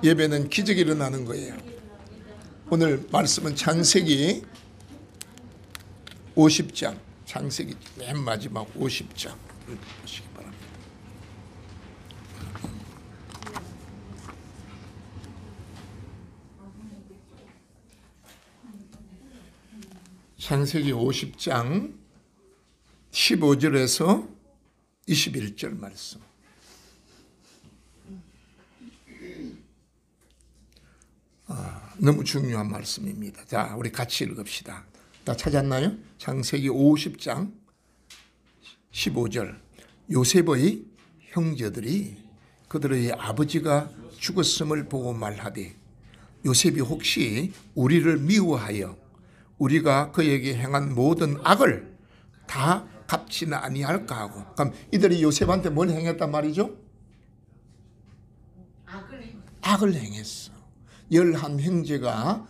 예배는 기적이 일어나는 거예요. 오늘 말씀은 창세기 50장, 창세기 맨 마지막 50장 보시기 바랍니다. 창세기 50장 15절에서 21절 말씀. 너무 중요한 말씀입니다. 자, 우리 같이 읽읍시다. 다 찾았나요? 창세기 50장 15절. 요셉의 형제들이 그들의 아버지가 죽었음을 보고 말하되 요셉이 혹시 우리를 미워하여 우리가 그에게 행한 모든 악을 다 갚지는 아니할까 하고. 그럼 이들이 요셉한테 뭘 행했단 말이죠? 악을 행했어. 11형제가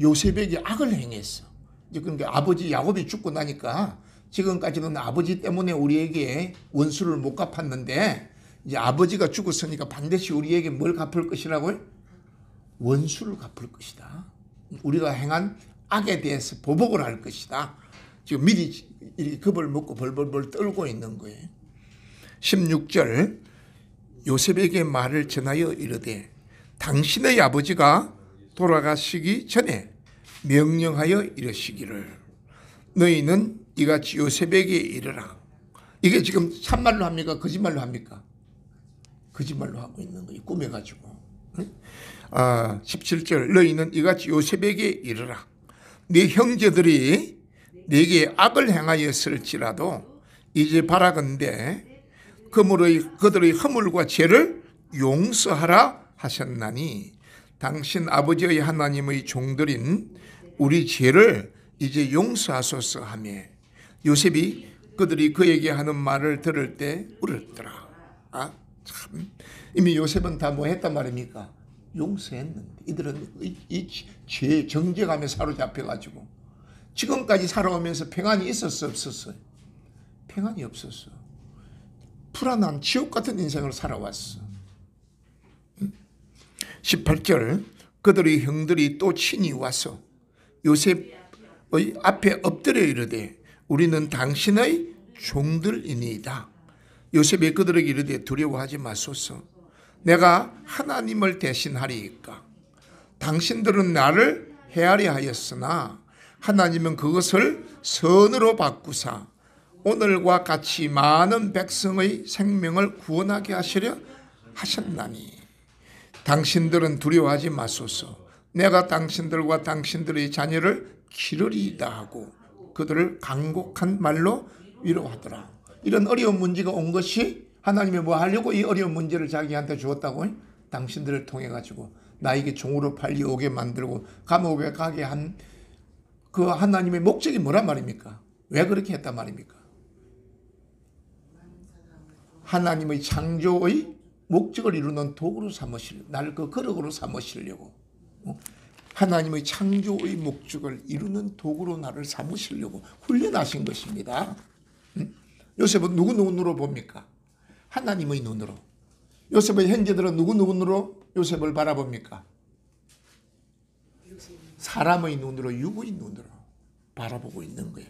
요셉에게 악을 행했어. 그러니까 아버지 야곱이 죽고 나니까 지금까지는 아버지 때문에 우리에게 원수를 못 갚았는데 이제 아버지가 죽었으니까 반드시 우리에게 뭘 갚을 것이라고요? 원수를 갚을 것이다. 우리가 행한 악에 대해서 보복을 할 것이다. 지금 미리 이렇게 겁을 먹고 벌벌벌 떨고 있는 거예요. 16절. 요셉에게 말을 전하여 이르되 당신의 아버지가 돌아가시기 전에 명령하여 이르시기를 너희는 이같이 요셉에게 이르라. 이게 지금 참말로 합니까? 거짓말로 합니까? 거짓말로 하고 있는 거예요. 꾸며가지고. 17절. 너희는 이같이 요셉에게 이르라. 네 형제들이 네게 악을 행하였을지라도 이제 바라건대 그들의 허물과 죄를 용서하라 하셨나니 당신 아버지의 하나님의 종들인 우리 죄를 이제 용서하소서 하며 요셉이 그들이 그에게 하는 말을 들을 때 울었더라. 참 이미 요셉은 다 뭐 했단 말입니까? 용서했는데 이들은 이 죄 정죄감에 사로잡혀가지고 지금까지 살아오면서 평안이 있었어 없었어요? 평안이 없었어. 불안한 지옥 같은 인생을 살아왔어. 18절. 그들의 형들이 또 친히 와서 요셉의 앞에 엎드려 이르되 우리는 당신의 종들이니이다. 요셉이 그들에게 이르되 두려워하지 마소서. 내가 하나님을 대신하리이까. 당신들은 나를 헤아려 하였으나 하나님은 그것을 선으로 바꾸사 오늘과 같이 많은 백성의 생명을 구원하게 하시려 하셨나니 당신들은 두려워하지 마소서. 내가 당신들과 당신들의 자녀를 기르리이다 하고 그들을 간곡한 말로 위로하더라. 이런 어려운 문제가 온 것이 하나님이 뭐 하려고 이 어려운 문제를 자기한테 주었다고? 당신들을 통해 가지고 나에게 종으로 팔려오게 만들고 감옥에 가게 한 그 하나님의 목적이 뭐란 말입니까? 왜 그렇게 했단 말입니까? 하나님의 창조의 목적을 이루는 도구로 삼으시려고, 나를 그 거룩으로 삼으시려고, 하나님의 창조의 목적을 이루는 도구로 나를 삼으시려고 훈련하신 것입니다. 요셉은 누구 눈으로 봅니까? 하나님의 눈으로. 요셉의 형제들은 누구 눈으로 요셉을 바라봅니까? 사람의 눈으로, 육의 눈으로 바라보고 있는 거예요.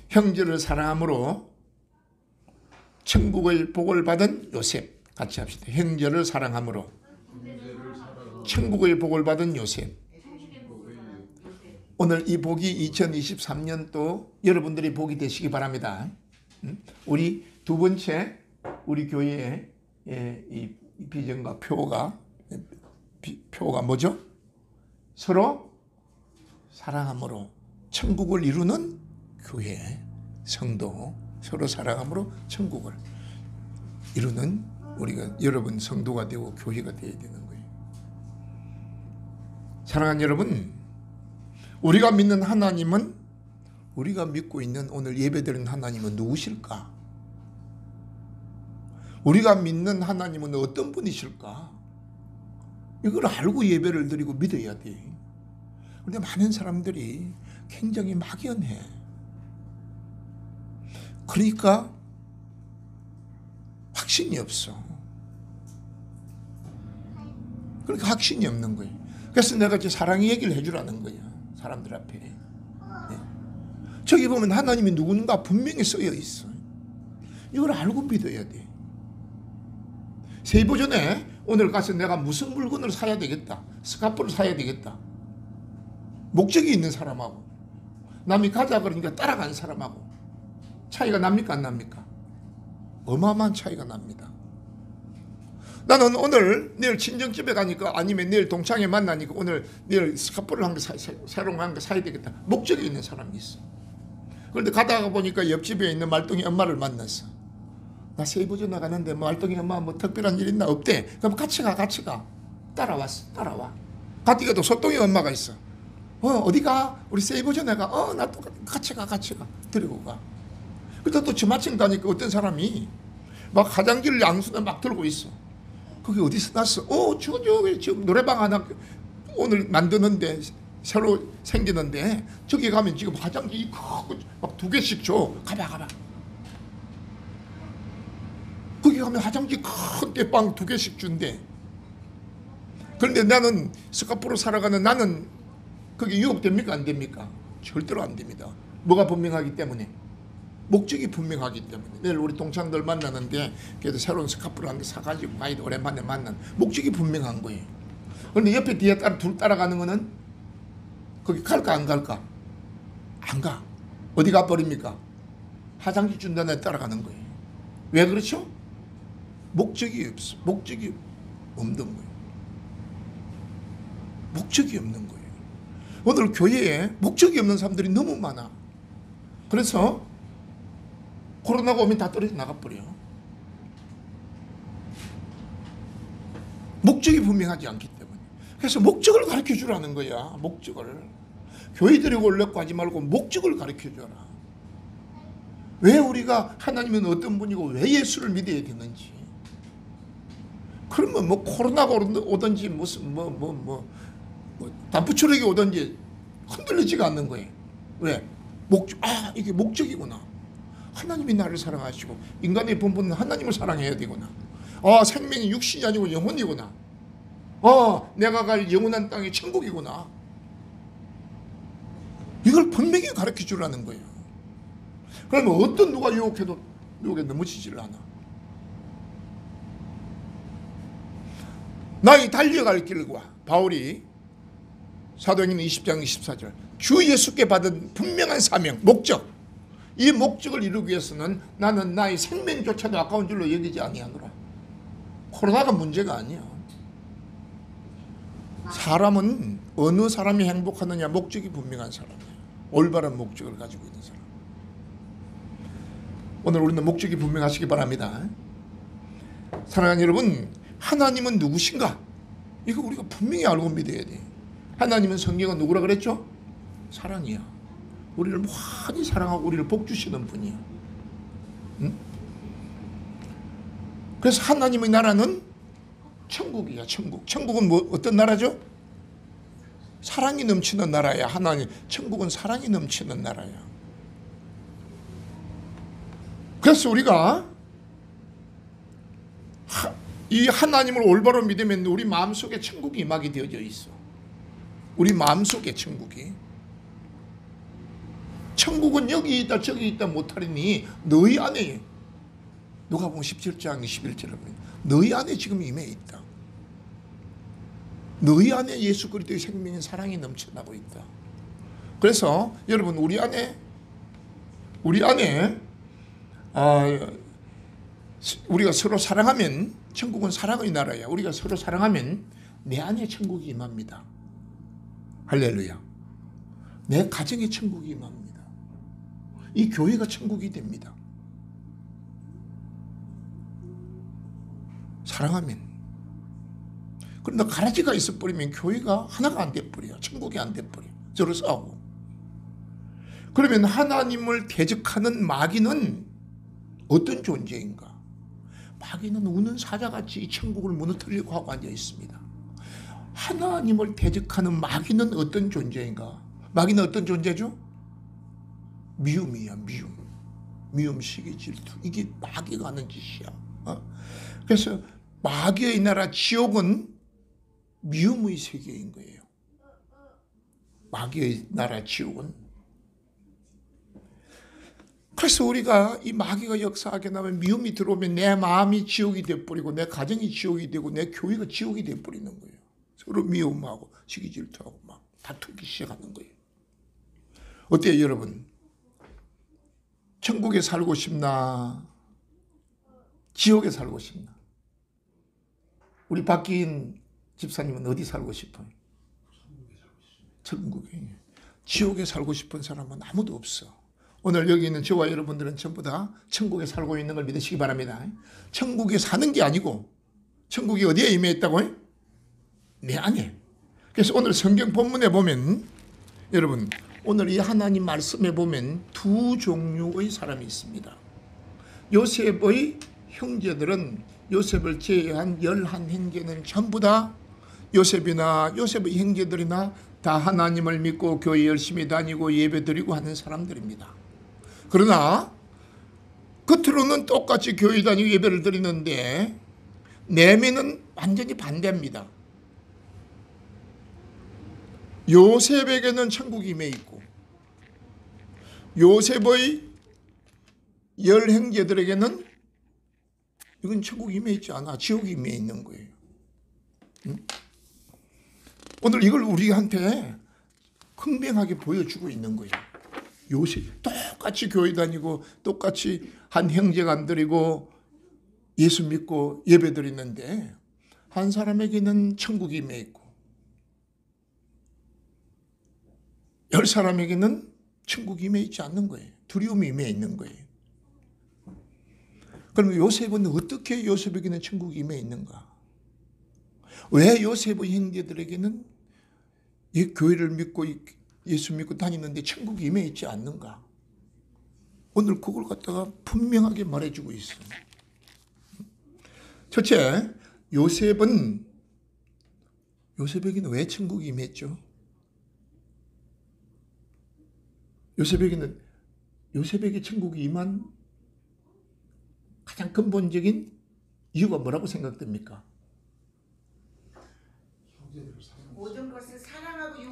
형제를 사랑함으로 천국의 복을 받은 요셉. 같이 합시다. 형제를 사랑함으로 천국의 복을 받은 요셉. 오늘 이 복이 2023년도 여러분들이 복이 되시기 바랍니다. 우리 두 번째 우리 교회의 이 비전과 표가 뭐죠? 서로 사랑함으로 천국을 이루는 교회, 성도. 서로 사랑함으로 천국을 이루는 우리가 여러분 성도가 되고 교회가 되어야 되는 거예요. 사랑하는 여러분, 우리가 믿는 하나님은, 우리가 믿고 있는 오늘 예배드리는 하나님은 누구실까? 우리가 믿는 하나님은 어떤 분이실까? 이걸 알고 예배를 드리고 믿어야 돼. 그런데 많은 사람들이 굉장히 막연해. 그러니까 확신이 없어. 그러니까 확신이 없는 거예요. 그래서 내가 이제 사랑의 얘기를 해주라는 거예요. 사람들 앞에. 네. 저기 보면 하나님이 누군가 분명히 쓰여 있어. 이걸 알고 믿어야 돼. 세이보 전에 오늘 가서 내가 무슨 물건을 사야 되겠다. 스카프를 사야 되겠다. 목적이 있는 사람하고 남이 가자 그러니까 따라가는 사람하고 차이가 납니까 안 납니까? 어마어마한 차이가 납니다. 나는 오늘 내일 친정집에 가니까 아니면 내일 동창회 만나니까 오늘 내일 스카프를 한 개 새로운 한 개 사야 되겠다. 목적이 있는 사람이 있어. 그런데 가다가 보니까 옆집에 있는 말똥이 엄마를 만났어. 나 세이보전 나가는데 뭐 말똥이 엄마 뭐 특별한 일 있나? 없대. 그럼 같이 가. 따라왔어. 따라와. 가디가도 소똥이 엄마가 있어. 어디가? 우리 세이보전 나가. 나 또 같이 가. 데리고 가. 그때 또 주마침 가니까 어떤 사람이 막 화장지를 양수에 막 들고 있어. 그게 어디서 났어? 저기 지금 노래방 하나 오늘 만드는데 새로 생기는데 저기 가면 지금 화장지 막 2개씩 줘. 가봐. 거기 가면 화장지 큰 대빵 2개씩 준대. 그런데 나는 스카프로 살아가는 나는 그게 유혹됩니까 안 됩니까? 절대로 안 됩니다. 뭐가 분명하기 때문에? 목적이 분명하기 때문에. 내일 우리 동창들 만나는데 그래도 새로운 스카프를 한 개 사가지고 가이드 오랜만에 만난 목적이 분명한 거예요. 그런데 옆에 뒤에 둘 따라가는 거는 거기 갈까 안 갈까? 안 가. 어디 가버립니까? 화장지 준다는 데 따라가는 거예요. 왜 그렇죠? 목적이 없어. 목적이 없는 거예요. 목적이 없는 거예요. 오늘 교회에 목적이 없는 사람들이 너무 많아. 그래서 코로나가 오면 다 떨어져 나가버려. 목적이 분명하지 않기 때문에. 그래서 목적을 가르쳐 주라는 거야. 목적을. 교회 데리고 오려고 하지 말고 목적을 가르쳐 줘라. 왜 우리가 하나님은 어떤 분이고 왜 예수를 믿어야 되는지. 그러면 뭐 코로나가 오든지 무슨 단풍초록이 오든지 흔들리지가 않는 거예요. 왜? 이게 목적이구나. 하나님이 나를 사랑하시고 인간의 본분은 하나님을 사랑해야 되구나. 생명이 육신이 아니고 영혼이구나. 내가 갈 영원한 땅이 천국이구나. 이걸 분명히 가르쳐 주라는 거예요. 그러면 어떤 누가 유혹해도 유혹에 넘어지지를 않아. 나의 달려갈 길과 바울이 사도행전 20장 24절 주 예수께 받은 분명한 사명, 목적. 이 목적을 이루기 위해서는 나는 나의 생명조차도 아까운 줄로 여기지 아니하노라. 코로나가 문제가 아니야. 사람은 어느 사람이 행복하느냐 목적이 분명한 사람이야. 올바른 목적을 가지고 있는 사람. 오늘 우리는 목적이 분명하시기 바랍니다. 사랑하는 여러분, 하나님은 누구신가? 이거 우리가 분명히 알고 믿어야 돼. 하나님은 성경은 누구라 그랬죠? 사랑이야. 우리를 많이 사랑하고 우리를 복 주시는 분이야. 응? 그래서 하나님의 나라는 천국이야. 천국은 뭐 어떤 나라죠? 사랑이 넘치는 나라야. 천국은 사랑이 넘치는 나라야. 그래서 우리가 이 하나님을 올바로 믿으면 우리 마음속에 천국이 임하게 되어져 있어. 우리 마음속에 천국은 여기 있다 저기 있다 못하리니 너희 안에, 누가 보면 17장 21절에 보면 너희 안에 지금 임해 있다. 너희 안에 예수 그리스도의 생명인 사랑이 넘쳐나고 있다. 그래서 여러분 우리 안에 우리가 서로 사랑하면 천국은 사랑의 나라야. 우리가 서로 사랑하면 내 안에 천국이 임합니다. 할렐루야. 내 가정에 천국이 임합니다. 이 교회가 천국이 됩니다. 사랑하면. 그런데 가라지가 있어버리면 교회가 하나가 안 돼버려. 천국이 안 돼버려. 서로 싸우고. 그러면 하나님을 대적하는 마귀는 어떤 존재인가? 마귀는 우는 사자같이 이 천국을 무너뜨리려고 하고 앉아 있습니다. 하나님을 대적하는 마귀는 어떤 존재인가? 마귀는 어떤 존재죠? 미움이야. 미움, 시기, 질투. 이게 마귀가 하는 짓이야. 그래서 마귀의 나라 지옥은 미움의 세계인 거예요. 마귀의 나라 지옥은. 그래서 우리가 이 마귀가 역사하게 나면 미움이 들어오면 내 마음이 지옥이 돼버리고 내 가정이 지옥이 되고 내 교회가 지옥이 돼버리는 거예요. 서로 미움하고 시기 질투하고 막 다투기 시작하는 거예요. 어때요 여러분? 천국에 살고 싶나? 지옥에 살고 싶나? 우리 박기인 집사님은 어디 살고 싶어요? 천국에. 지옥에 살고 싶은 사람은 아무도 없어. 오늘 여기 있는 저와 여러분들은 전부 다 천국에 살고 있는 걸 믿으시기 바랍니다. 천국에 사는 게 아니고 천국이 어디에 임해 있다고요? 내 안에. 그래서 오늘 성경 본문에 보면 여러분 오늘 이 하나님 말씀에 보면 두 종류의 사람이 있습니다. 요셉의 형제들은 요셉을 제외한 11형제는 전부 다 요셉이나 요셉의 형제들이나 다 하나님을 믿고 교회 열심히 다니고 예배드리고 하는 사람들입니다. 그러나 겉으로는 똑같이 교회 다니고 예배를 드리는데 내면은 완전히 반대입니다. 요셉에게는 천국이 임해 있고 요셉의 10형제들에게는 이건 천국이 임해 있지 않아. 지옥이 임해 있는 거예요. 응? 오늘 이걸 우리한테 분명하게 보여주고 있는 거예요. 요셉 똑같이 교회 다니고 똑같이 한 형제가 안 드리고 예수 믿고 예배 드리는데 한 사람에게는 천국이 임해 있고 10사람에게는 천국이 임해 있지 않는 거예요. 두려움이 임해 있는 거예요. 그럼 요셉은 어떻게 요셉에게는 천국이 임해 있는가? 왜 요셉의 형제들에게는 이 교회를 믿고 예수 믿고 다니는데 천국이 임해 있지 않는가? 오늘 그걸 갖다가 분명하게 말해주고 있어요. 첫째, 요셉에게는 왜 천국이 임했죠? 요셉에게 천국이 임한 가장 근본적인 이유가 뭐라고 생각됩니까? 모든 것을 사랑하고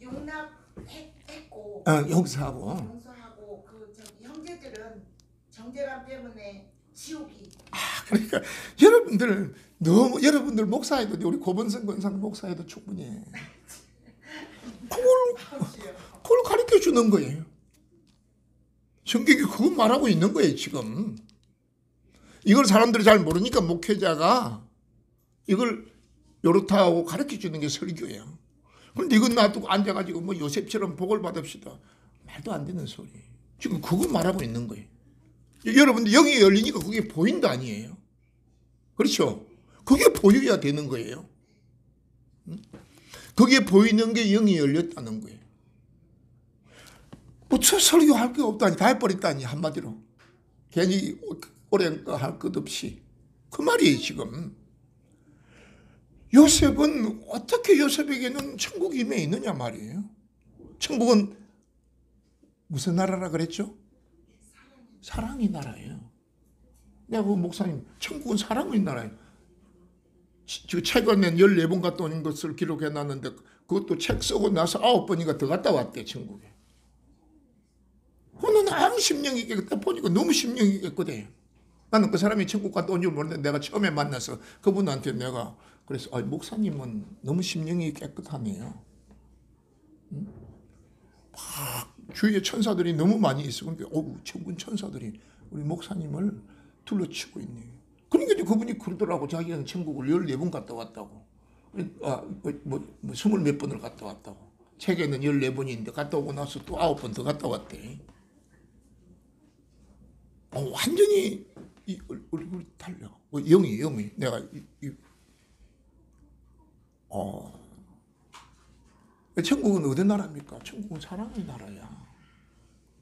용납했고 용서하고 그 형제들은 정죄감 때문에 지옥이. 그러니까 여러분들 목사해도 돼. 우리 고본성 권상 목사해도 충분히 해. 그걸 가르쳐 주는 거예요. 성경이 그거 말하고 있는 거예요 지금. 이걸 사람들이 잘 모르니까 목회자가 이걸 요렇다 하고 가르쳐 주는 게 설교예요. 그런데 이건 놔두고 앉아가지고 뭐 요셉처럼 복을 받읍시다. 말도 안 되는 소리. 지금 그거 말하고 있는 거예요. 여러분들 영이 열리니까 그게 보인다 아니에요. 그렇죠? 그게 보여야 되는 거예요. 그게 보이는 게 영이 열렸다는 거예요. 뭐 설교할 게 없다니 다 해버렸다니 한마디로. 괜히 오랜 거 할 것 없이. 그 말이에요 지금. 요셉은 어떻게 요셉에게는 천국이 임해 있느냐 말이에요. 천국은 무슨 나라라 그랬죠? 사랑의 나라예요. 내가 그 목사님 천국은 사랑의 나라예요. 지금 책을 낸 14번 갔다 오는 것을 기록해 놨는데 그것도 책 쓰고 나서 9번인가 더 갔다 왔대 천국에. 그는 아무 심령이 깨끗다 보니까 너무 심령이 깨끗해. 나는 그 사람이 천국 갔다 온 줄 모르는데 내가 처음에 만나서 그분한테 내가 그래서 목사님은 너무 심령이 깨끗하네요. 막 주위에 천사들이 너무 많이 있어. 그러니까 천군 천사들이 우리 목사님을 둘러치고 있네. 그러니까 그분이 그러더라고. 자기는 천국을 14번 갔다 왔다고. 뭐 20몇 번을 갔다 왔다고. 책에는 14번인데 갔다 오고 나서 또 9번 더 갔다 왔대. 완전히 이 얼굴이 달려. 영이 내가 천국은 어디 나라입니까? 천국은 사랑의 나라야.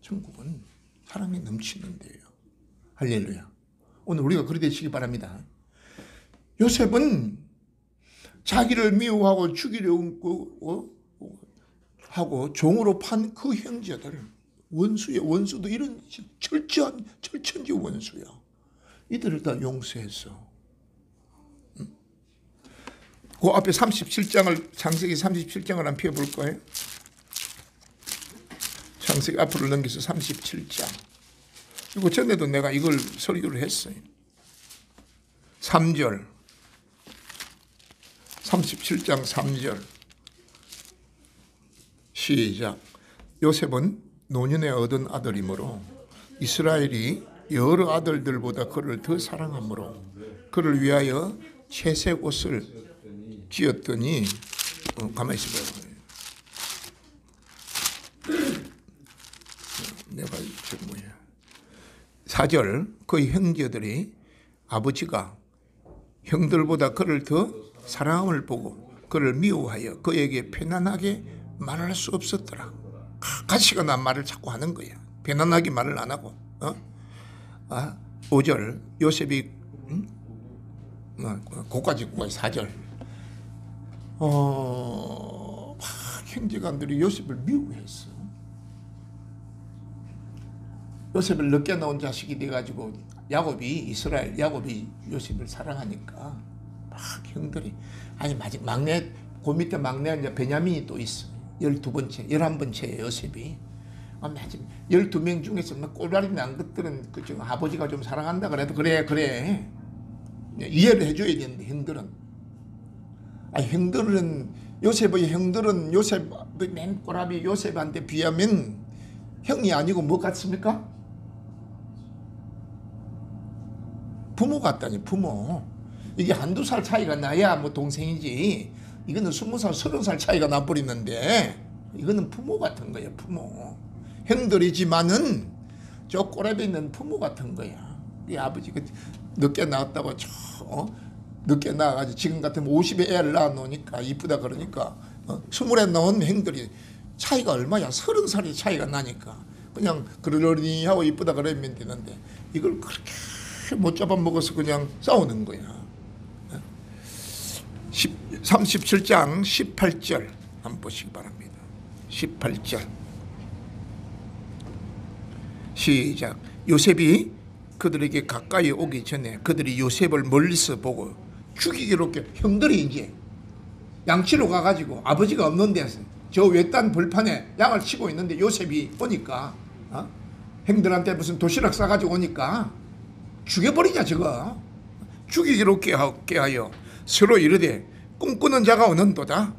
천국은 사랑이 넘치는 데예요. 할렐루야. 오늘 우리가 그리 되시기 바랍니다. 요셉은 자기를 미워하고 죽이려고 하고 종으로 판 그 형제들 원수도 이런 철천지 원수야. 이들을 다 용서했어. 그 앞에 37장을 창세기 37장을 한번 펴볼 거예요. 창세기 앞으로 넘겨서 37장. 이거 전에도 내가 이걸 설교를 했어요. 3절 37장 3절 시작. 요셉은 노년에 얻은 아들이므로 이스라엘이 여러 아들들보다 그를 더 사랑하므로 그를 위하여 채색 옷을 지었더니 가만히 있어봐요. 내가 저 뭐야 4절 그의 형제들이 아버지가 형들보다 그를 더 사랑함을 보고 그를 미워하여 그에게 편안하게 말할 수 없었더라. 가시가 난 말을 자꾸 하는 거야. 편안하게 말을 안 하고. 5절 요셉이 고까지 4절 형제간들이 요셉을 미워했어. 요셉을 늦게 나온 자식이 돼가지고 야곱이 요셉을 사랑하니까 막 형들이 아니 마지막 막내 그 밑에 막내가 이제 베냐민이 또 있어. 12번째 11번째 요셉이 마지막 12명 중에서 막 꼴발이 난 것들은 그 지금 아버지가 좀 사랑한다 그래도 그래 이해를 해줘야 되는데 형들은 요셉의 형들은 요셉 맨 꼬라비 요셉한테 비하면 형이 아니고 뭐 같습니까? 부모 같다니 부모. 이게 한두 살 차이가 나야 뭐 동생이지. 이거는 20살 30살 차이가 나버리는데 이거는 부모 같은 거야. 부모. 형들이지만은 저 꼬라비 있는 부모 같은 거야. 이 아버지가 늦게 나왔다고 늦게 나와가지고 지금 같으면 50에 애를 낳아놓으니까 이쁘다 그러니까 20에 나온 형들이 차이가 얼마야? 30살이 차이가 나니까 그냥 그러려니 하고 이쁘다 그러면 되는데 이걸 그렇게 못 잡아먹어서 그냥 싸우는 거야. 37장 18절 한번 보시기 바랍니다. 18절 시작. 요셉이 그들에게 가까이 오기 전에 그들이 요셉을 멀리서 보고 죽이기로 형들이 이제 양치로 가가지고 아버지가 없는 데서 저 외딴 벌판에 양을 치고 있는데 요셉이 오니까 형들한테 무슨 도시락 싸가지고 오니까 죽여버리자 저거. 죽이기로 꾀하여 서로 이르되 꿈꾸는 자가 오는도다.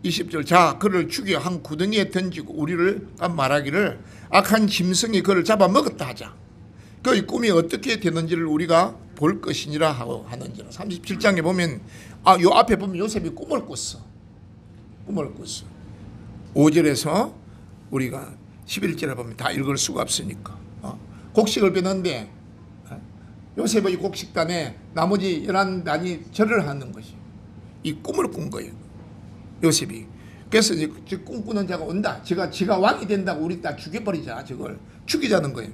20절 자 그를 죽여 한 구덩이에 던지고 우리를 말하기를 악한 짐승이 그를 잡아먹었다 하자. 그 꿈이 어떻게 되는지를 우리가 볼 것이니라 하고 하는지라. 37장에 보면 요 앞에 보면 요셉이 꿈을 꿨어. 5절에서 우리가 11절에 보면 다 읽을 수가 없으니까 곡식을 베는데 요셉의 곡식단에 나머지 11단이 절을 하는 것이 이 꿈을 꾼 거예요. 요셉이. 그래서 이제 꿈꾸는 자가 온다. 지가 왕이 된다고 우리 다 죽여버리자. 저걸 죽이자는 거예요.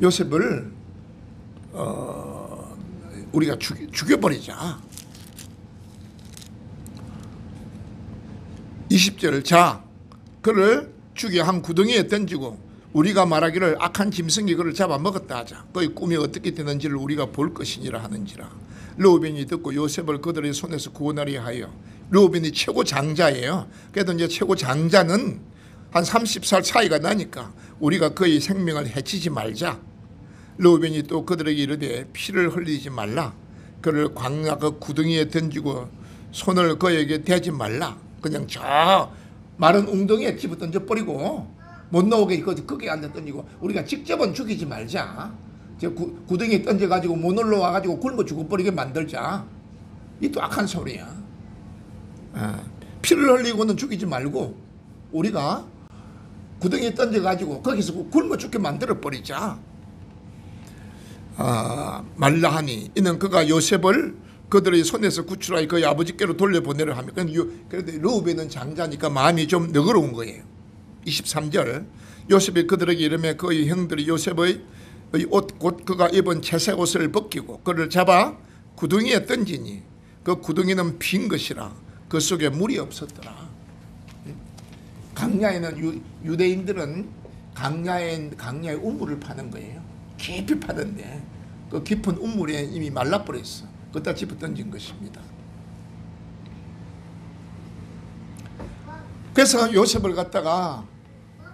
요셉을 우리가 죽여버리자. 20절 자 그를 죽여 한 구덩이에 던지고 우리가 말하기를 악한 짐승이 그를 잡아먹었다 하자. 그의 꿈이 어떻게 되는지를 우리가 볼 것이니라 하는지라. 르우벤이 듣고 요셉을 그들의 손에서 구원하려 하여. 르우벤이 최고 장자예요. 그래도 이제 최고 장자는 한 30살 차이가 나니까 우리가 그의 생명을 해치지 말자. 르우벤이 또 그들에게 이르되 피를 흘리지 말라. 그를 광야 그 구덩이에 던지고 손을 그에게 대지 말라. 그냥 저 마른 웅덩이에 집어 던져버리고 못 나오게 거기에 앉아 던지고 우리가 직접은 죽이지 말자. 저 구덩이에 던져가지고 못 올라와가지고 굶어 죽어버리게 만들자. 이 또 악한 소리야. 피를 흘리고는 죽이지 말고 우리가 구덩이에 던져가지고 거기서 굶어 죽게 만들어버리자. 말라하니 이는 그가 요셉을 그들의 손에서 구출하여 그의 아버지께로 돌려보내려 하며 그래도 르우벤은 장자니까 마음이 좀 너그러운 거예요. 23절 요셉이 그들에게 이르매 그의 형들이 요셉의 옷 곧 그가 입은 채색 옷을 벗기고 그를 잡아 구덩이에 던지니 그 구덩이는 빈 것이라 그 속에 물이 없었더라. 강야에는 유대인들은 강야에 우물을 파는 거예요. 깊이 파는데 그 깊은 우물에 이미 말라버렸어. 그다 집어 던진 것입니다. 그래서 요셉을 갖다가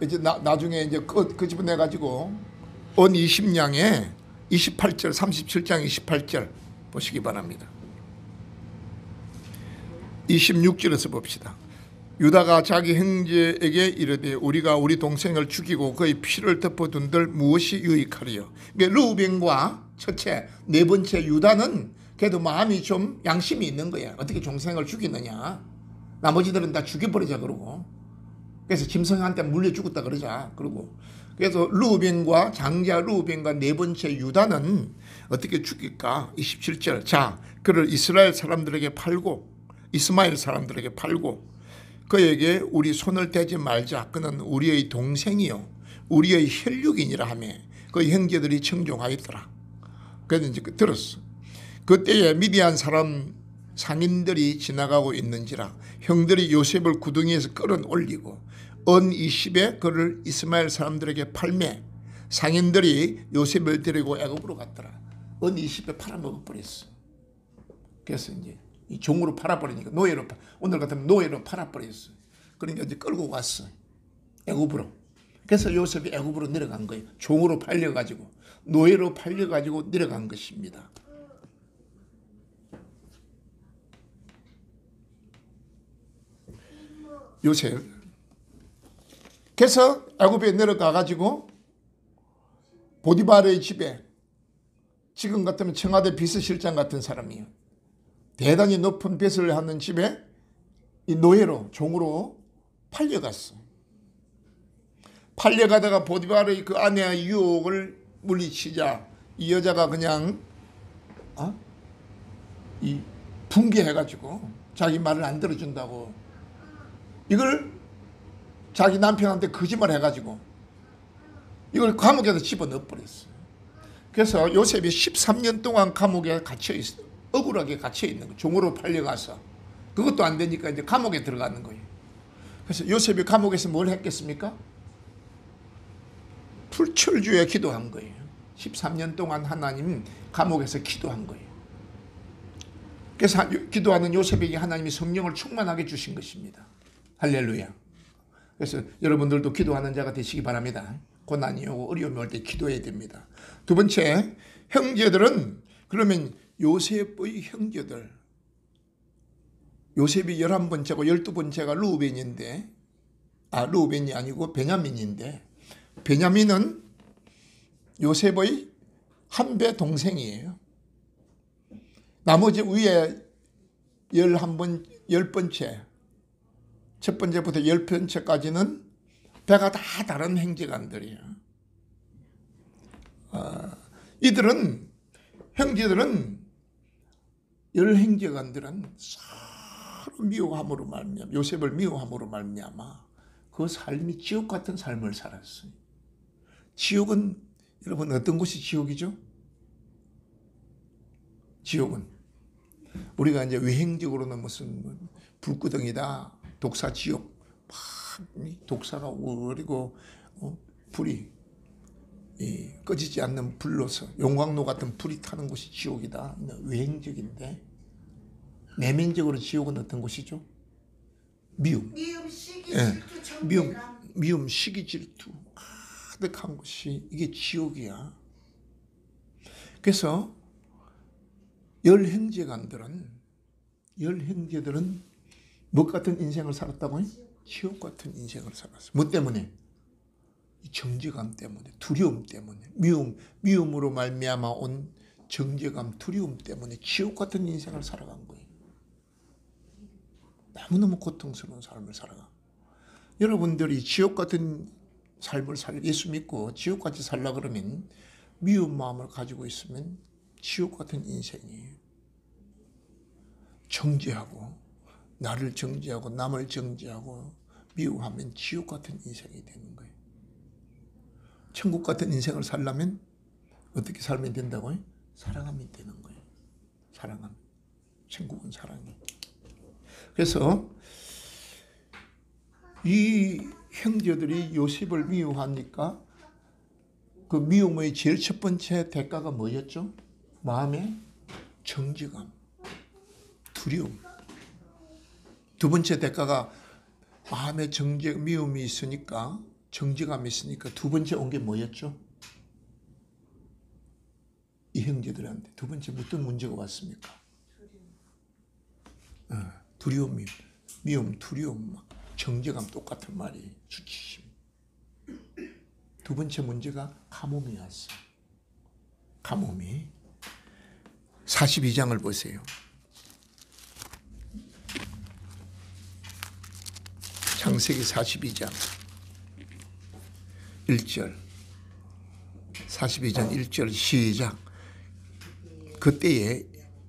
이제 나중에 이제 그 집어내 가지고 온 20냥에 28절 37장 28절 보시기 바랍니다. 26절에서 봅시다. 유다가 자기 형제에게 이르되 우리가 우리 동생을 죽이고 그의 피를 덮어둔들 무엇이 유익하리요. 르우벤과 첫째, 네 번째 유다는 그래도 마음이 좀 양심이 있는 거야. 어떻게 동생을 죽이느냐. 나머지들은 다 죽여버리자 그러고. 그래서 짐승한테 물려 죽었다 그러자 그러고. 그래서 르우벤과 장자 르우벤과 네 번째 유다는 어떻게 죽일까. 27절. 자, 그를 이스라엘 사람들에게 팔고 이스마엘 사람들에게 팔고 그에게 우리 손을 대지 말자. 그는 우리의 동생이요 우리의 혈육이니라 하며 그 형제들이 청종하였더라. 그래서 이제 들었어. 그때에 미디안 사람 상인들이 지나가고 있는지라 형들이 요셉을 구덩이에서 끌어올리고 언 20에 그를 이스마엘 사람들에게 팔매 상인들이 요셉을 데리고 애굽으로 갔더라. 언 20에 팔아먹어버렸어. 그래서 이제 이 종으로 팔아버리니까 노예로 오늘 같으면 노예로 팔아버렸어. 그러니까 이제 끌고 왔어. 애굽으로. 그래서 요셉이 애굽으로 내려간 거예요. 종으로 팔려가지고 노예로 팔려가지고 내려간 것입니다. 요셉. 그래서 애굽에 내려가가지고 보디발의 집에 지금 같으면 청와대 비서실장 같은 사람이에요. 대단히 높은 빚을 하는 집에 이 노예로 종으로 팔려갔어. 팔려가다가 보디발의 그 아내의 유혹을 물리치자 이 여자가 그냥 이 붕괴해가지고 자기 말을 안 들어준다고 이걸 자기 남편한테 거짓말 해가지고 이걸 감옥에서 집어넣어버렸어. 그래서 요셉이 13년 동안 감옥에 갇혀있어. 억울하게 갇혀있는 거예요. 종으로 팔려가서. 그것도 안 되니까 이제 감옥에 들어가는 거예요. 그래서 요셉이 감옥에서 뭘 했겠습니까? 풀철주에 기도한 거예요. 13년 동안 하나님 감옥에서 기도한 거예요. 그래서 기도하는 요셉에게 하나님이 성령을 충만하게 주신 것입니다. 할렐루야. 그래서 여러분들도 기도하는 자가 되시기 바랍니다. 고난이 오고 어려움이 올 때 기도해야 됩니다. 두 번째, 형제들은 그러면 요셉의 형제들. 요셉이 11번째고 12번째가 르우벤인데 르우벤이 아니고 베냐민인데 베냐민은 요셉의 한 배 동생이에요. 나머지 위에 10번째 첫 번째부터 10번째까지는 배가 다 다른 형제간들이에요. 형제들은 형제간들은 서로 미워함으로 말미암아 요셉을 미워함으로 말미암아 그 삶이 지옥 같은 삶을 살았어요. 지옥은 여러분 어떤 곳이 지옥이죠? 지옥은 우리가 이제 외행적으로는 무슨 불구덩이다, 독사 지옥, 막 독사가 오르고 불이 꺼지지 않는 불로서 용광로 같은 불이 타는 곳이 지옥이다. 외행적인데 내면적으로 지옥은 어떤 곳이죠? 미움, 시기, 질투, 정죄감. 미움, 시기, 질투 가득한 곳이 이게 지옥이야. 그래서 열 형제들은 뭐 같은 인생을 살았다고요? 지옥 같은 인생을 살았어. 뭐 때문에? 정죄감 때문에, 두려움 때문에, 미움으로 말미암아 온 정죄감, 두려움 때문에 지옥 같은 인생을 살아간 거예요. 너무너무 고통스러운 삶을 살아가. 여러분들이 지옥 같은 삶을 예수 믿고 지옥같이 살라 그러면 미운 마음을 가지고 있으면 지옥 같은 인생이에요. 정죄하고 나를 정죄하고 남을 정죄하고 미워하면 지옥 같은 인생이 되는 거예요. 천국 같은 인생을 살려면 어떻게 살면 된다고요? 사랑하면 되는 거예요. 사랑하면. 천국은 사랑이에요. 그래서 이 형제들이 요셉을 미워하니까 그 미움의 제일 첫 번째 대가가 뭐였죠? 마음에 정직함, 두려움. 두 번째 대가가 마음에 미움이 있으니까, 정직함이 있으니까 두 번째 온 게 뭐였죠? 이 형제들한테 두 번째 어떤 문제가 왔습니까? 두려움, 미움, 두려움, 정직함 똑같은 말이 수치심. 두 번째 문제가 가뭄이 왔어. 가뭄이. 42장을 보세요. 창세기 42장 1절. 42장 1절 시작. 그때에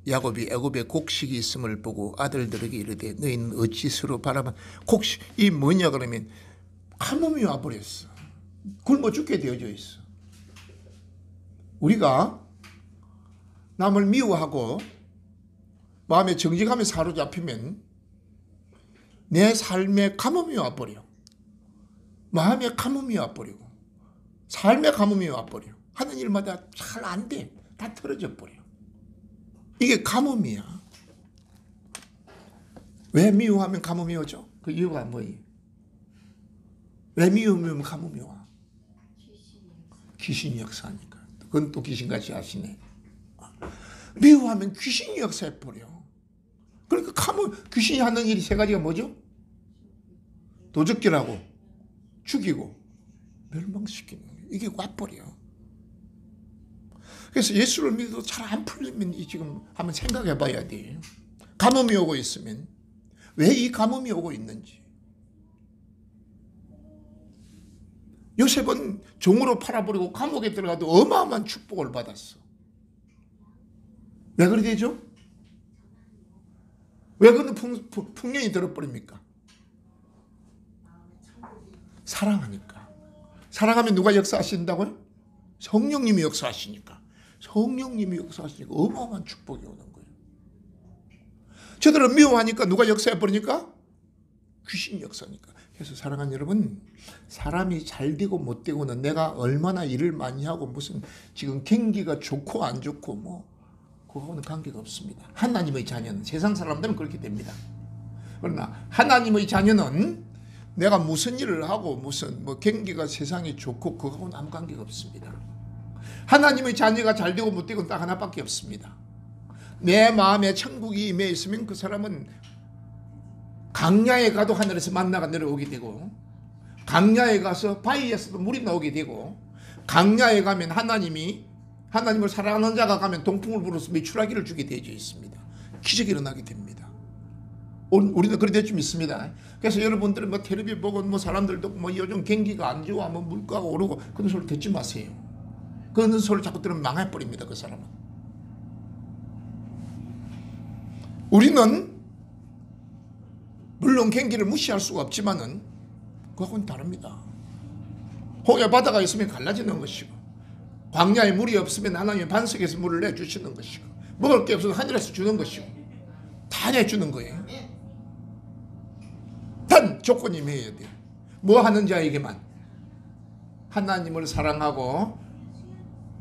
야곱이 애굽에 곡식이 있음을 보고 아들들에게 이르되 너희는 어찌 서로 바라만. 곡식이 뭐냐 그러면 가뭄이 와버렸어. 굶어 죽게 되어져 있어. 우리가 남을 미워하고 마음에 정직함에 사로잡히면 내 삶에 가뭄이 와버려. 마음에 가뭄이 와버리고 삶에 가뭄이 와버려. 하는 일마다 잘 안 돼. 다 틀어져 버려. 이게 가뭄이야. 왜 미워하면 가뭄이 오죠? 그 이유가 뭐예요? 왜 미우면 가뭄이 와? 귀신이 역사하니까. 그건 또 귀신같이 하시네. 미워하면 귀신이 역사해버려. 그러니까 귀신이 하는 일이 세 가지가 뭐죠? 도적질하고 죽이고 멸망시키는 거예요. 이게 와버려. 그래서 예수를 믿어도 잘 안 풀리면 지금 한번 생각해 봐야 돼요. 가뭄이 오고 있으면 왜 이 가뭄이 오고 있는지. 요셉은 종으로 팔아버리고 감옥에 들어가도 어마어마한 축복을 받았어. 왜 그래 되죠? 왜 그런 풍년이 들어버립니까? 사랑하니까. 사랑하면 누가 역사하신다고요? 성령님이 역사하시니까. 성령님이 역사하시니까 어마어마한 축복이 오는 거예요. 저들은 미워하니까 누가 역사해버리니까? 귀신이 역사니까. 그래서 사랑하는 여러분, 사람이 잘 되고 못 되고는 내가 얼마나 일을 많이 하고 무슨 지금 경기가 좋고 안 좋고 뭐 그거는 관계가 없습니다. 하나님의 자녀는, 세상 사람들은 그렇게 됩니다. 그러나 하나님의 자녀는 내가 무슨 일을 하고 무슨 뭐 경기가 세상이 좋고 그거하고는 아무 관계가 없습니다. 하나님의 자녀가 잘 되고 못 되고는 딱 하나밖에 없습니다. 내 마음에 천국이 임해 있으면 그 사람은 강야에 가도 하늘에서 만나가 내려오게 되고, 강야에 가서 바위에서도 물이 나오게 되고, 강야에 가면 하나님을 사랑하는 자가 가면 동풍을 불어서 메추라기를 주게 되어 있습니다. 기적이 일어나게 됩니다. 우리도 그래 될 줄 믿습니다. 그래서 여러분들은 뭐 텔레비 보고 뭐 사람들도 뭐 요즘 경기가 안 좋아 뭐 물가가 오르고 그런 소리 듣지 마세요. 그런 소리 자꾸 들으면 망해버립니다. 그 사람은. 우리는 물론 경기를 무시할 수가 없지만은 그거는 다릅니다. 홍해 바다가 있으면 갈라지는 것이고, 광야에 물이 없으면 하나님의 반석에서 물을 내주시는 것이고, 먹을 게 없어서 하늘에서 주는 것이고, 다 내주는 거예요. 단 조건이 해야 돼요. 뭐 하는 자에게만 하나님을 사랑하고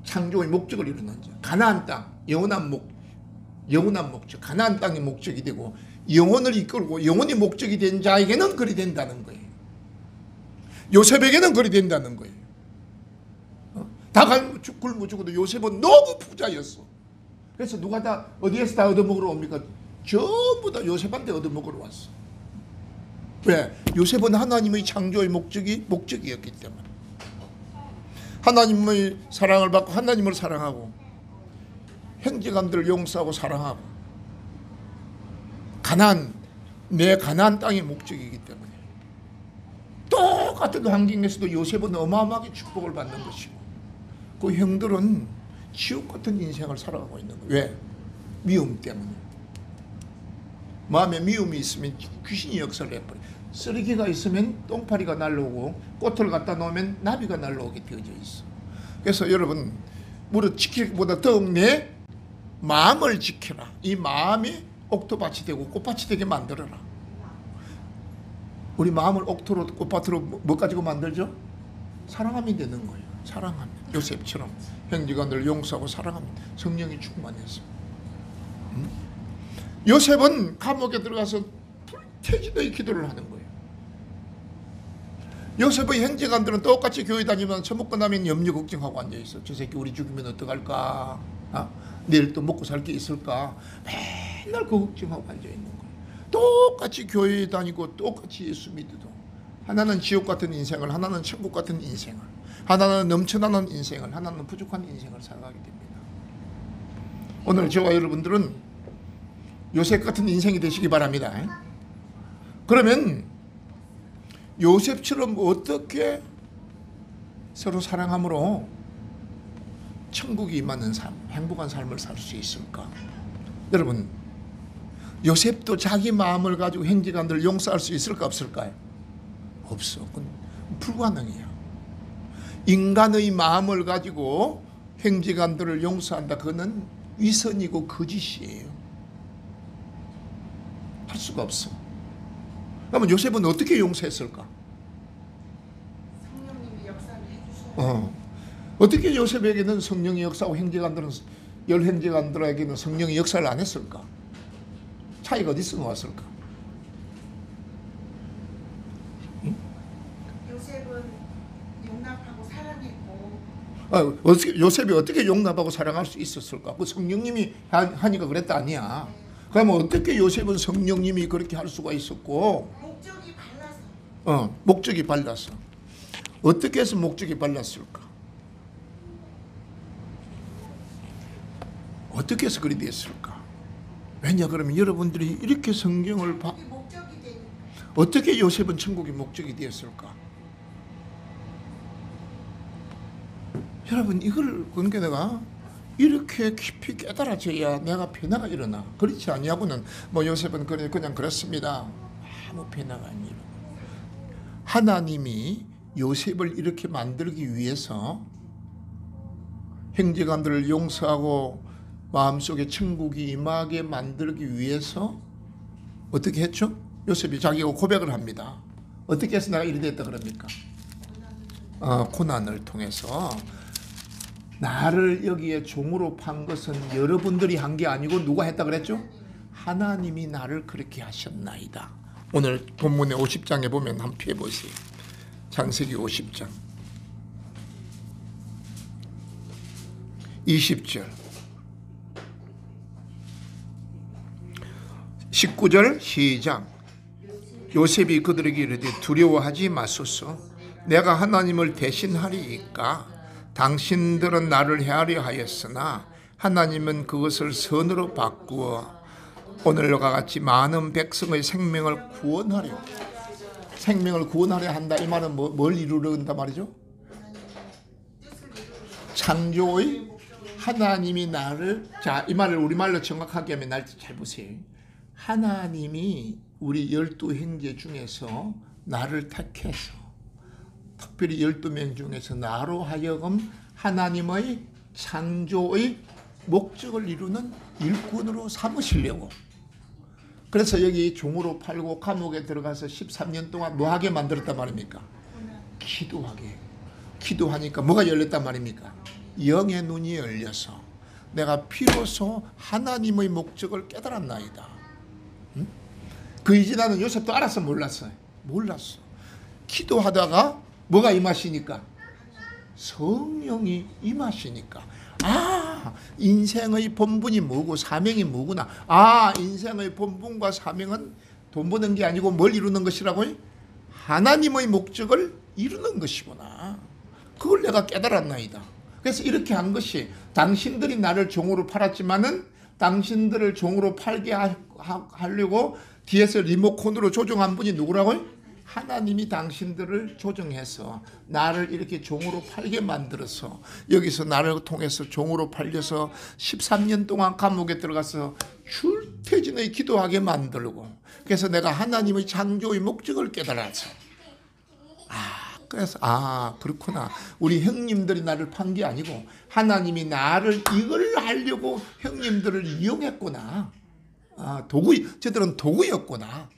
창조의 목적을 이루는 자, 가나안 땅, 영원한 목적, 가나안 땅이 목적이 되고 영혼을 이끌고 영혼이 목적이 된 자에게는 그리 된다는 거예요. 요셉에게는 그리 된다는 거예요. 다 굶어 죽어도 요셉은 너무 부자였어. 그래서 누가 다 어디에서 다 얻어먹으러 옵니까? 전부 다 요셉한테 얻어먹으러 왔어. 왜? 요셉은 하나님의 창조의 목적이었기 때문에. 하나님의 사랑을 받고 하나님을 사랑하고 형제간들을 용서하고 사랑하고 내 가나안 땅의 목적이기 때문에 똑같은 환경에서도 요셉은 어마어마하게 축복을 받는 것이고, 그 형들은 지옥 같은 인생을 살아가고 있는 거예요. 왜? 미움 때문에. 마음에 미움이 있으면 귀신이 역사를 해버려요. 쓰레기가 있으면 똥파리가 날라오고, 꽃을 갖다 놓으면 나비가 날라오게 되어져 있어. 그래서 여러분, 무릇 지키기보다 더욱 내 마음을 지켜라. 이 마음이 옥토밭이 되고 꽃밭이 되게 만들어라. 우리 마음을 옥토로 꽃밭으로 뭐 가지고 만들죠? 사랑함이 되는 거예요. 사랑하면 요셉처럼 형제간들을 용서하고 사랑하면 성령이 충만해서 요셉은 감옥에 들어가서 불태지의 기도를 하는 거예요. 요셉의 형제간들은 똑같이 교회 다니면 처먹고 나면 염려 걱정하고 앉아있어. 저 새끼 우리 죽으면 어떡할까? 내일 또 먹고 살 게 있을까? 맨날 그 걱정하고 앉아있는 거예요. 똑같이 교회 다니고 똑같이 예수 믿어도 하나는 지옥 같은 인생을, 하나는 천국 같은 인생을, 하나는 넘쳐나는 인생을, 하나는 부족한 인생을 살아가게 됩니다. 오늘 저와 여러분들은 요셉 같은 인생이 되시기 바랍니다. 그러면 요셉처럼 어떻게 서로 사랑함으로 천국이 임하는 삶, 행복한 삶을 살 수 있을까? 여러분, 요셉도 자기 마음을 가지고 형제간들을 용서할 수 있을까 없을까요? 없어. 그건 불가능해요. 인간의 마음을 가지고 형제간들을 용서한다. 그거는 위선이고 거짓이에요. 할 수가 없어. 그러면 요셉은 어떻게 용서했을까? 성령님이 역사를 해주셔요. 어떻게 요셉에게는 성령의 역사하고 형제간들은 열 형제간들에게는 성령의 역사를 안 했을까? 차이가 어디서 나왔을까? 요셉은 용납하고 사랑했고 요셉이 어떻게 용납하고 사랑할 수 있었을까? 그 성령님이 하니까 그랬다 아니야. 그러면 어떻게 요셉은 성령님이 그렇게 할 수가 있었고? 목적이 발라서. 목적이 발랐어. 어떻게 해서 목적이 발랐을까? 어떻게 해서 그리 됐을까? 왜냐 그러면 여러분들이 이렇게 성경을 그게 목적이 되니까. 어떻게 요셉은 천국의 목적이 되었을까? 여러분 이걸 그러니까 내가 이렇게 깊이 깨달아져야 내가 변화가 일어나. 그렇지 아니하고는 뭐 요셉은 그냥 그렇습니다. 아무 변화가 안 일어나. 하나님이 요셉을 이렇게 만들기 위해서 형제간들을 용서하고 마음속에 천국이 임하게 만들기 위해서 어떻게 했죠? 요셉이 자기가 고백을 합니다. 어떻게 해서 내가 이리 됐다 그럽니까? 고난을 통해서. 나를 여기에 종으로 판 것은 여러분들이 한 게 아니고 누가 했다 그랬죠? 하나님이 나를 그렇게 하셨나이다. 오늘 본문의 50장에 보면 한번 펴보세요. 창세기 50장 20절 19절 시작. 요셉이 그들에게 이르되 두려워하지 마소서. 내가 하나님을 대신하리이까. 당신들은 나를 해하려 하였으나 하나님은 그것을 선으로 바꾸어 오늘과 같이 많은 백성의 생명을 구원하려. 생명을 구원하려 한다. 이 말은 뭘 이루려 한다 말이죠? 창조의 하나님이 나를, 자, 이 말을 우리말로 정확하게 하면 날 잘 보세요. 하나님이 우리 12형제 중에서 나를 택해서 특별히 12명 중에서 나로 하여금 하나님의 창조의 목적을 이루는 일꾼으로 삼으시려고. 그래서 여기 종으로 팔고 감옥에 들어가서 13년 동안 뭐하게 만들었단 말입니까? 기도하게. 기도하니까 뭐가 열렸단 말입니까? 영의 눈이 열려서 내가 비로소 하나님의 목적을 깨달았나이다. 응? 그 이전에는 요셉도 알았어 몰랐어요? 몰랐어. 기도하다가 뭐가 임하시니까? 성령이 임하시니까. 인생의 본분이 뭐고 사명이 뭐구나. 인생의 본분과 사명은 돈 버는 게 아니고 뭘 이루는 것이라고요? 하나님의 목적을 이루는 것이구나. 그걸 내가 깨달았나이다. 그래서 이렇게 한 것이, 당신들이 나를 종으로 팔았지만은 당신들을 종으로 팔게 하려고 뒤에서 리모컨으로 조종한 분이 누구라고요? 하나님이 당신들을 조정해서 나를 이렇게 종으로 팔게 만들어서 여기서 나를 통해서 종으로 팔려서 13년 동안 감옥에 들어가서 출퇴진의 기도하게 만들고, 그래서 내가 하나님의 창조의 목적을 깨달아서 그래서 그렇구나. 우리 형님들이 나를 판 게 아니고 하나님이 나를 이걸 하려고 형님들을 이용했구나. 저들은 도구였구나.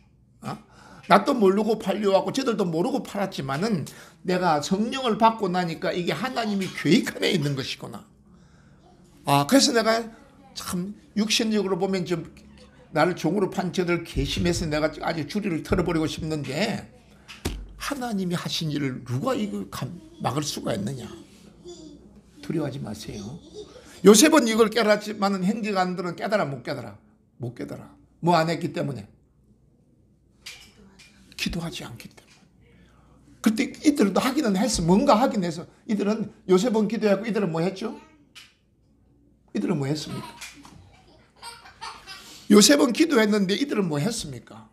나도 모르고 팔려왔고 저들도 모르고 팔았지만은 내가 성령을 받고 나니까 이게 하나님이 계획 안에 있는 것이구나. 그래서 내가 참 육신적으로 보면 좀 나를 종으로 판 저들 괘씸해서 내가 아주 주리를 털어버리고 싶는데 하나님이 하신 일을 누가 이걸 막을 수가 있느냐. 두려워하지 마세요. 요셉은 이걸 깨달았지만 행제관들은 깨달아 못 깨달아? 못 깨달아. 뭐 안 했기 때문에? 기도하지 않기 때문에. 그때 이들도 하기는 했어. 뭔가 하긴 해서. 이들은 요셉은 기도했고 이들은 뭐 했죠? 이들은 뭐 했습니까? 요셉은 기도했는데 이들은 뭐 했습니까?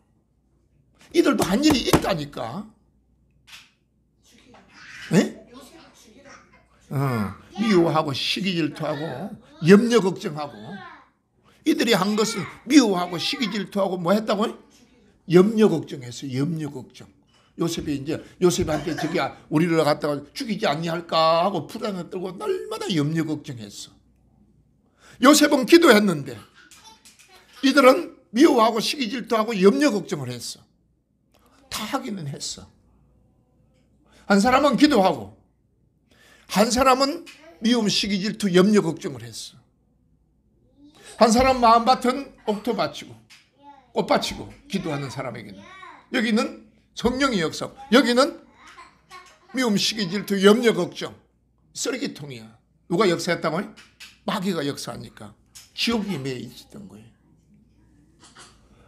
이들도 한 일이 있다니까. 네? 미워하고 시기 질투하고 염려 걱정하고 이들이 한 것은 미워하고 시기 질투하고 뭐 했다고요? 염려 걱정했어요. 염려 걱정. 요셉이 이제 요셉한테 저기 우리를 갖다가 죽이지 않냐 할까 하고 불안을 떨고 날마다 염려 걱정했어. 요셉은 기도했는데 이들은 미워하고 시기 질투하고 염려 걱정을 했어. 다 하기는 했어. 한 사람은 기도하고 한 사람은 미움, 시기 질투, 염려 걱정을 했어. 한 사람 마음밭은 옥토 바치고 꽃 바치고 기도하는 사람에게는 여기는 성령의 역사, 여기는 미움, 시기 질투, 염려 걱정, 쓰레기통이야. 누가 역사했다고요? 마귀가 역사하니까 지옥이 매여 있었던 거예요.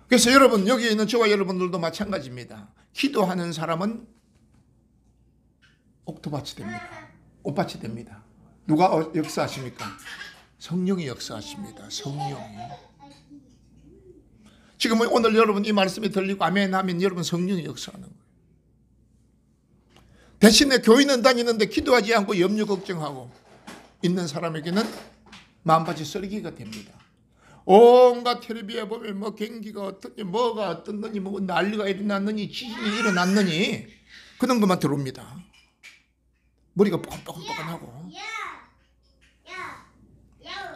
그래서 여러분 여기 있는 저와 여러분들도 마찬가지입니다. 기도하는 사람은 옥토밭이 됩니다. 꽃밭이 됩니다. 누가 역사하십니까? 성령이 역사하십니다. 성령이. 지금 오늘 여러분 이 말씀이 들리고 아멘 하면 여러분 성령이 역사하는 거예요. 대신에 교인은 다니는데 기도하지 않고 염려 걱정하고 있는 사람에게는 마음밭이 쓰레기가 됩니다. 온갖 텔레비에 보면 뭐 경기가 어떻게 뭐가 어떻느니 뭐 난리가 일어났느니 지진이 일어났느니 그런 것만 들어옵니다. 머리가 뻐근뻐근하고.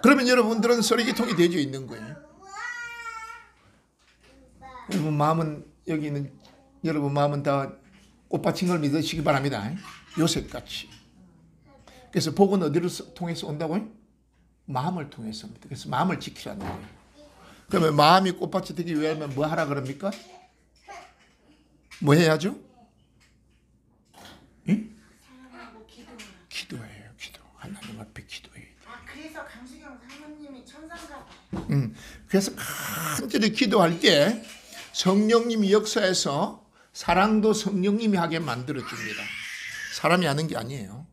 그러면 여러분들은 쓰레기통이 되어 있는 거예요. 여러분 마음은 여기 있는 여러분 마음은 다 꽃받친 걸 믿으시기 바랍니다. 요셉같이. 그래서 복은 어디를 통해서 온다고요? 마음을 통해서 옵니다. 그래서 마음을 지키라는 거예요. 그러면 마음이 꽃밭이 되기 위하면 뭐 하라 그럽니까? 뭐 해야죠? 응? 기도해요. 기도. 하나님 앞에 기도해요. 그래서 강수경 사모님이 천상가. 그래서 간절히 기도할 때 성령님이 역사해서 사랑도 성령님이 하게 만들어줍니다. 사람이 하는 게 아니에요.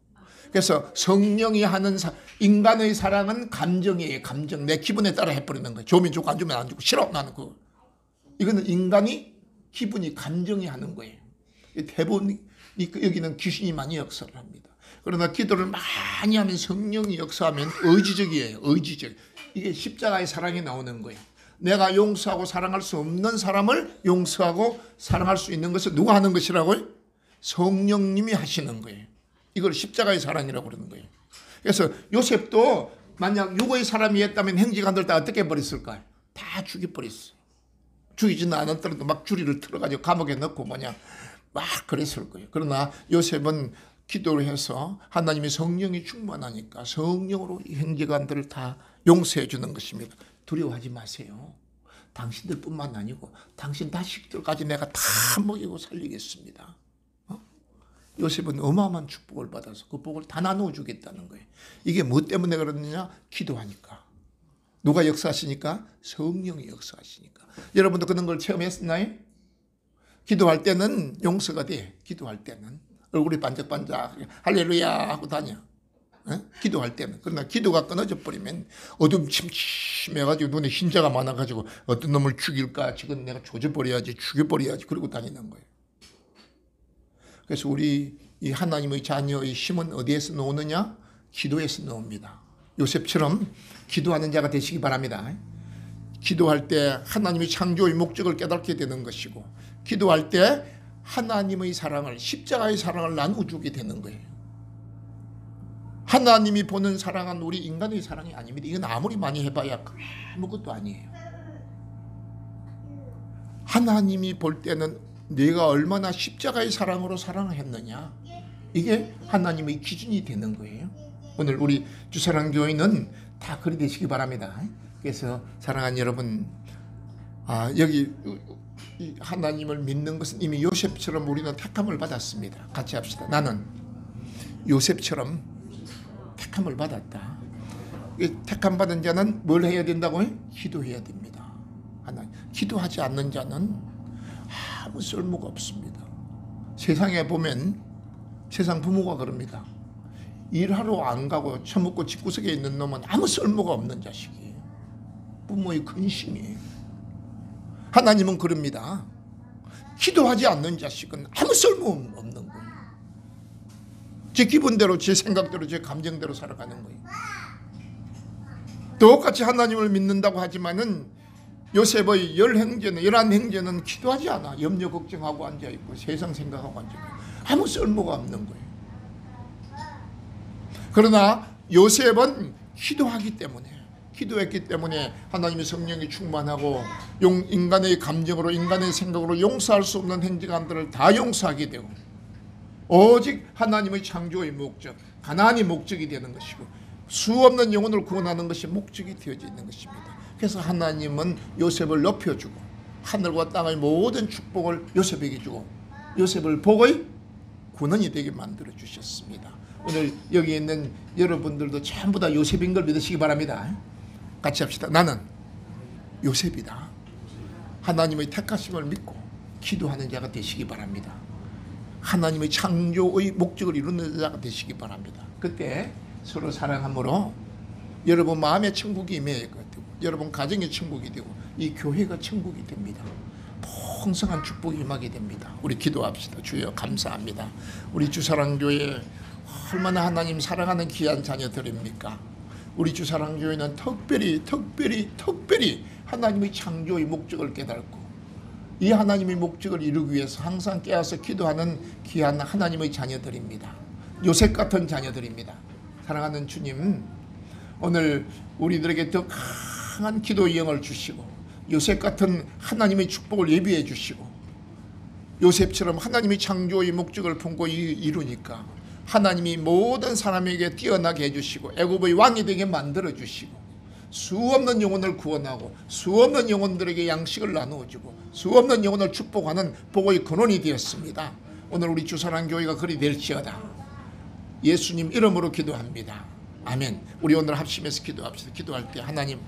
그래서 성령이 하는 인간의 사랑은 감정이에요. 감정. 내 기분에 따라 해버리는 거예요. 좋으면 좋고 안 좋으면 안 좋고 싫어 나는 그거. 이거는 인간이 기분이 감정이 하는 거예요. 대부분 여기는 귀신이 많이 역사를 합니다. 그러나 기도를 많이 하면 성령이 역사하면 의지적이에요. 의지적. 이게 십자가의 사랑이 나오는 거예요. 내가 용서하고 사랑할 수 없는 사람을 용서하고 사랑할 수 있는 것을 누가 하는 것이라고요? 성령님이 하시는 거예요. 이걸 십자가의 사랑이라고 그러는 거예요. 그래서 요셉도 만약 육의 사람이 했다면 행직관들 다 어떻게 버렸을까요? 다 죽여버렸어. 죽이지는 않았더라도 막 주리를 틀어가지고 감옥에 넣고 막 그랬을 거예요. 그러나 요셉은 기도를 해서 하나님의 성령이 충만하니까 성령으로 행직관들을 다 용서해 주는 것입니다. 두려워하지 마세요. 당신들뿐만 아니고 당신 자식들까지 내가 다 먹이고 살리겠습니다. 요셉은 어마어마한 축복을 받아서 그 복을 다 나누어 주겠다는 거예요. 이게 뭐 때문에 그러느냐? 기도하니까. 누가 역사하시니까? 성령이 역사하시니까. 여러분도 그런 걸 체험했나요? 기도할 때는 용서가 돼. 기도할 때는 얼굴이 반짝반짝 할렐루야 하고 다녀. 기도할 때는. 그러나 기도가 끊어져 버리면 어둠 침침해가지고 눈에 흰자가 많아가지고 어떤 놈을 죽일까 지금 내가 조져버려야지 죽여버려야지 그러고 다니는 거예요. 그래서 우리 이 하나님의 자녀의 힘은 어디에서 나오느냐? 기도에서 나옵니다. 요셉처럼 기도하는 자가 되시기 바랍니다. 기도할 때 하나님의 창조의 목적을 깨닫게 되는 것이고 기도할 때 하나님의 사랑을 십자가의 사랑을 나누어주게 되는 거예요. 하나님이 보는 사랑은 우리 인간의 사랑이 아닙니다. 이건 아무리 많이 해봐야 아무것도 아니에요. 하나님이 볼 때는 내가 얼마나 십자가의 사랑으로 사랑을 했느냐. 이게 하나님의 기준이 되는 거예요. 오늘 우리 주사랑교회는 다 그리 되시기 바랍니다. 그래서 사랑하는 여러분 여기 이 하나님을 믿는 것은 이미 요셉처럼 우리는 택함을 받았습니다. 같이 합시다. 나는 요셉처럼 택함을 받았다. 이 택함 받은 자는 뭘 해야 된다고요? 기도해야 됩니다. 하나님, 기도하지 않는 자는 아무 쓸모가 없습니다. 세상에 보면 세상 부모가 그럽니다. 일하러 안 가고 처먹고 집구석에 있는 놈은 아무 쓸모가 없는 자식이에요. 부모의 근심이에요. 하나님은 그럽니다. 기도하지 않는 자식은 아무 쓸모 없는 거예요. 제 기분대로, 제 생각대로, 제 감정대로 살아가는 거예요. 똑같이 하나님을 믿는다고 하지만은 요셉의 10형제는 11형제는 기도하지 않아. 염려 걱정하고 앉아있고 세상 생각하고 앉아있고 아무 쓸모가 없는 거예요. 그러나 요셉은 기도했기 때문에 하나님의 성령이 충만하고 인간의 감정으로 인간의 생각으로 용서할 수 없는 행정안들을 다 용서하게 되고 오직 하나님의 창조의 목적, 가나안이 목적이 되는 것이고 수없는 영혼을 구원하는 것이 목적이 되어져 있는 것입니다. 그래서 하나님은 요셉을 높여주고 하늘과 땅의 모든 축복을 요셉에게 주고 요셉을 복의 군원이 되게 만들어 주셨습니다. 오늘 여기 있는 여러분들도 전부 다 요셉인 걸 믿으시기 바랍니다. 같이 합시다. 나는 요셉이다. 하나님의 택하심을 믿고 기도하는 자가 되시기 바랍니다. 하나님의 창조의 목적을 이루는 자가 되시기 바랍니다. 그때 서로 사랑함으로 여러분 마음의 천국이 임해야 되고 여러분 가정의 천국이 되고 이 교회가 천국이 됩니다. 풍성한 축복이 임하게 됩니다. 우리 기도합시다. 주여 감사합니다. 우리 주사랑교회 얼마나 하나님 사랑하는 귀한 자녀들입니까? 우리 주사랑교회는 특별히 하나님의 창조의 목적을 깨닫고 이 하나님의 목적을 이루기 위해서 항상 깨어서 기도하는 귀한 하나님의 자녀들입니다. 요셉 같은 자녀들입니다. 사랑하는 주님, 오늘 우리들에게 더 강한 기도의 영을 주시고 요셉 같은 하나님의 축복을 예비해 주시고 요셉처럼 하나님의 창조의 목적을 품고 이루니까 하나님이 모든 사람에게 뛰어나게 해주시고 애굽의 왕이 되게 만들어 주시고 수없는 영혼을 구원하고 수없는 영혼들에게 양식을 나누어주고 수없는 영혼을 축복하는 복의 근원이 되었습니다. 오늘 우리 주사랑교회가 그리 될지어다. 예수님 이름으로 기도합니다. 아멘. 우리 오늘 합심해서 기도합시다. 기도할 때 하나님